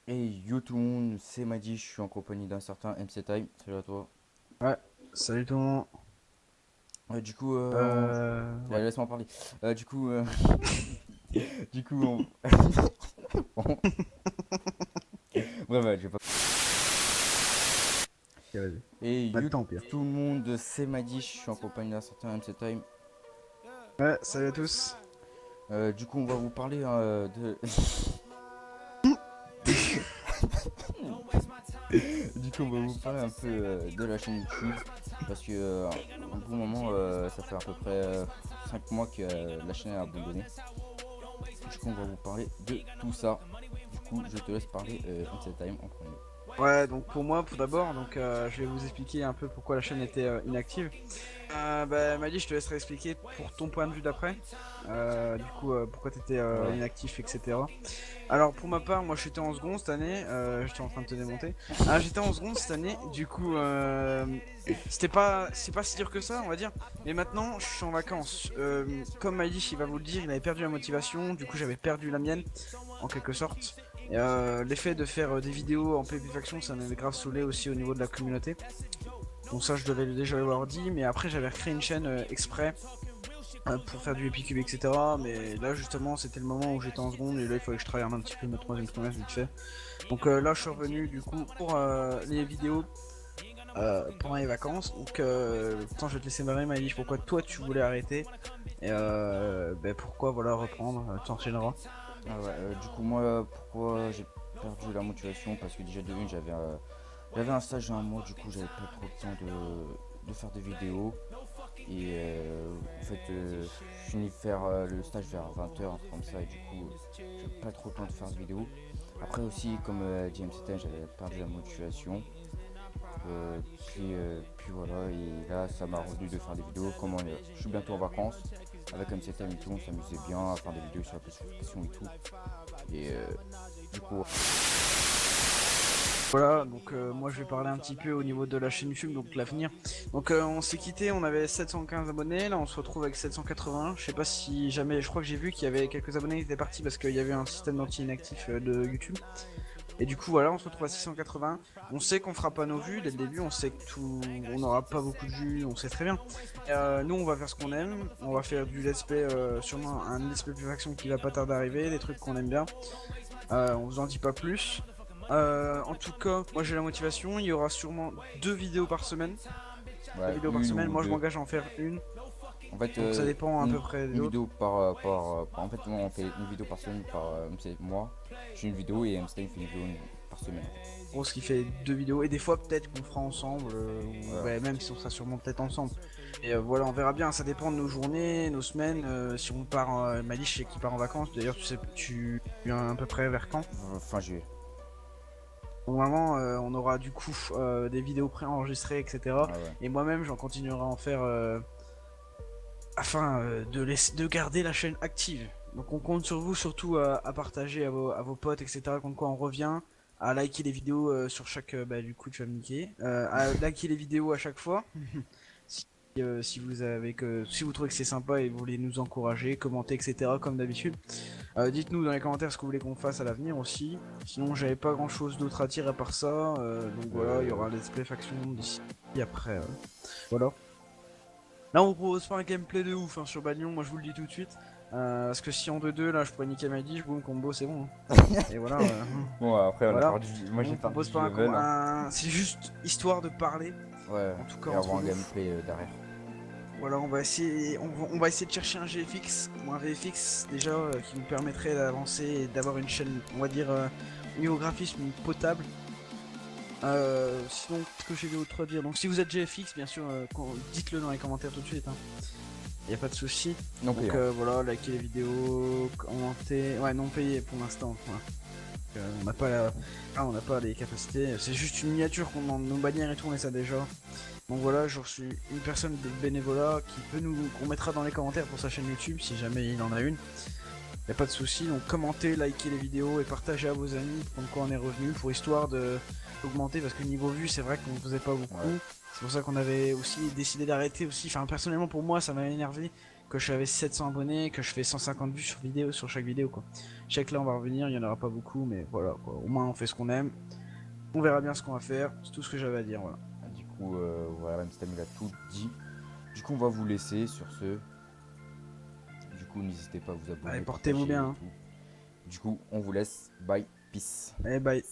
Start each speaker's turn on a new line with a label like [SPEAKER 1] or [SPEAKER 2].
[SPEAKER 1] Hey yo tout le monde, c'est Madi, je suis en compagnie d'un certain MC Time. Salut à toi.
[SPEAKER 2] Ouais, salut tout le monde.
[SPEAKER 1] Du coup,
[SPEAKER 2] Ouais.
[SPEAKER 1] laisse-moi parler. Euh, du coup, euh, du coup, on... bon, bref, je vais pas.
[SPEAKER 2] Ok, vas-y.
[SPEAKER 1] Hey
[SPEAKER 2] On a
[SPEAKER 1] yo
[SPEAKER 2] le temps, au pire.
[SPEAKER 1] tout le monde, c'est Madi, je suis en compagnie d'un certain MC Time.
[SPEAKER 2] Ouais, salut à tous.
[SPEAKER 1] Du coup, on va vous parler de. Du coup, on va vous parler un peu de la chaîne YouTube. Parce que, un bon moment, ça fait à peu près 5 mois que la chaîne est abandonnée. Du coup, on va vous parler de tout ça. Du coup, je te laisse parler MC Time en premier.
[SPEAKER 2] Ouais, donc pour moi, pour d'abord, je vais vous expliquer un peu pourquoi la chaîne était inactive. Mali, je te laisserai expliquer pour ton point de vue d'après. Pourquoi t'étais
[SPEAKER 1] Ouais.
[SPEAKER 2] inactif, etc. Alors pour ma part, moi j'étais en seconde cette année, j'étais en train de te démonter. J'étais en seconde cette année, c'est pas si dur que ça, on va dire. Mais maintenant, je suis en vacances. Comme Maïlich, il va vous le dire, il avait perdu la motivation, du coup j'avais perdu la mienne, en quelque sorte. L'effet de faire des vidéos en PvP Faction, ça m'avait grave saoulé aussi au niveau de la communauté. Donc ça, je devais déjà l'avoir dit, mais après j'avais recréé une chaîne exprès pour faire du Epicube, etc. Mais là, justement, c'était le moment où j'étais en seconde et là, il fallait que je travaille un petit peu ma troisième trimestre vite fait. Donc là, je suis revenu du coup pour les vidéos pendant les vacances. Attends, je vais te laisser marrer, Maëlys, pourquoi toi tu voulais arrêter et pourquoi voilà reprendre, tu enchaîneras.
[SPEAKER 1] Ah ouais, du coup, moi, pourquoi j'ai perdu la motivation? Parce que déjà, de une, j'avais un stage d'un mois, du coup, j'avais pas trop le temps de faire des vidéos. Et en fait, je finis de faire le stage vers 20 h, un truc comme ça, et du coup, j'ai pas trop le temps de faire de vidéos. Après aussi, comme dit MC10, j'avais perdu la motivation. Puis voilà, et là ça m'a revenu de faire des vidéos. Comment je suis bientôt en vacances avec MCTM et tout, on s'amusait bien à faire des vidéos sur la PlayStation et tout. Et du coup,
[SPEAKER 2] Voilà, moi je vais parler un petit peu au niveau de la chaîne YouTube, donc l'avenir. On s'est quitté, on avait 715 abonnés, là on se retrouve avec 780. Je sais pas si jamais, je crois que j'ai vu qu'il y avait quelques abonnés qui étaient partis parce qu'il y avait un système d'anti-inactif de YouTube. Et du coup voilà, on se retrouve à 680. On sait qu'on fera pas nos vues dès le début, on sait que tout, on n'aura pas beaucoup de vues, on sait très bien. Nous on va faire ce qu'on aime, on va faire du let's play, sûrement un let's play plus faction qui va pas tarder d'arriver, des trucs qu'on aime bien. On vous en dit pas plus. En tout cas, moi j'ai la motivation. Il y aura sûrement deux vidéos par semaine. Deux
[SPEAKER 1] ouais,
[SPEAKER 2] vidéos par
[SPEAKER 1] une
[SPEAKER 2] semaine.
[SPEAKER 1] ou
[SPEAKER 2] Moi je
[SPEAKER 1] deux.
[SPEAKER 2] m'engage à en faire une.
[SPEAKER 1] En fait,
[SPEAKER 2] Donc ça dépend à peu
[SPEAKER 1] une,
[SPEAKER 2] près des
[SPEAKER 1] une
[SPEAKER 2] autres.
[SPEAKER 1] vidéo en fait, moi, on fait une vidéo par semaine par moi. Je fais une vidéo et MC fait une vidéo par semaine en fait.
[SPEAKER 2] Gros, ce qui fait deux vidéos. Et des fois peut-être qu'on fera ensemble. Ou
[SPEAKER 1] Voilà.
[SPEAKER 2] ouais, même si on sera sûrement peut-être ensemble. Et voilà, on verra bien. Ça dépend de nos journées, nos semaines. Si on part, Malice, je sais qu'il part en vacances. D'ailleurs, tu viens à peu près vers quand?
[SPEAKER 1] Fin juillet.
[SPEAKER 2] Normalement, on aura du coup des vidéos préenregistrées, etc.
[SPEAKER 1] Ah ouais.
[SPEAKER 2] Et moi-même, j'en continuerai à en faire afin de garder la chaîne active. Donc on compte sur vous surtout à partager à vos potes, etc. Comme quoi on revient, à liker les vidéos sur chaque... du coup tu vas me niquer. À liker les vidéos à chaque fois. Si vous trouvez que c'est sympa et vous voulez nous encourager, commenter, etc. Comme d'habitude. Dites-nous dans les commentaires ce que vous voulez qu'on fasse à l'avenir aussi. Sinon j'avais pas grand chose d'autre à dire à part ça. Donc voilà, il y
[SPEAKER 1] Euh,
[SPEAKER 2] aura les display factions d'ici après. Voilà. Là, on propose pas un gameplay de ouf hein, sur Balion, moi je vous le dis tout de suite. Parce que si en 2-2, là, je pourrais niquer ma dish, boum, combo, c'est bon. Hein. Et voilà,
[SPEAKER 1] Bon, après, on a
[SPEAKER 2] voilà.
[SPEAKER 1] perdu. Moi, j'ai
[SPEAKER 2] On
[SPEAKER 1] perdu
[SPEAKER 2] propose
[SPEAKER 1] du
[SPEAKER 2] pas un combo.
[SPEAKER 1] level, hein.
[SPEAKER 2] C'est juste histoire de parler,
[SPEAKER 1] Ouais,
[SPEAKER 2] en tout cas
[SPEAKER 1] et
[SPEAKER 2] entre
[SPEAKER 1] avoir un
[SPEAKER 2] nous.
[SPEAKER 1] gameplay derrière.
[SPEAKER 2] Voilà, on va essayer de chercher un GFX ou un VFX déjà qui nous permettrait d'avancer et d'avoir une chaîne, on va dire, au niveau graphisme potable. Sinon, ce que j'ai d'autre à dire. Donc, si vous êtes GFX, bien sûr, dites-le dans les commentaires tout de suite. Hein. Y a pas de souci.
[SPEAKER 1] Non payant.
[SPEAKER 2] Voilà, likez les vidéos, commentez. Ouais, non payé pour l'instant. Voilà. On n'a pas on n'a pas les capacités. C'est juste une miniature qu'on demande. Nos bannières et tout, on les a déjà. Donc voilà, j'ai reçu une personne de bénévolat qui peut qu'on mettra dans les commentaires pour sa chaîne YouTube si jamais il en a une. Y a pas de souci. Donc commentez, likez les vidéos et partagez à vos amis comme quoi on est revenu pour histoire de d'augmenter parce que niveau vue c'est vrai qu'on ne faisait pas
[SPEAKER 1] Ouais.
[SPEAKER 2] beaucoup. C'est pour ça qu'on avait aussi décidé d'arrêter aussi. Enfin personnellement pour moi ça m'a énervé que j'avais 700 abonnés, que je fais 150 vues sur chaque vidéo quoi. Je sais que là on va revenir, il y en aura pas beaucoup, mais voilà quoi. Au moins on fait ce qu'on aime. On verra bien ce qu'on va faire. C'est tout ce que j'avais à dire, voilà.
[SPEAKER 1] Du coup, voilà, Amstam il a tout dit. Du coup, on va vous laisser sur ce. Du coup, n'hésitez pas à vous
[SPEAKER 2] Allez,
[SPEAKER 1] abonner,
[SPEAKER 2] portez-vous
[SPEAKER 1] partager
[SPEAKER 2] bien.
[SPEAKER 1] et
[SPEAKER 2] Hein.
[SPEAKER 1] tout. Du coup, on vous laisse. Bye, peace.
[SPEAKER 2] Allez, bye.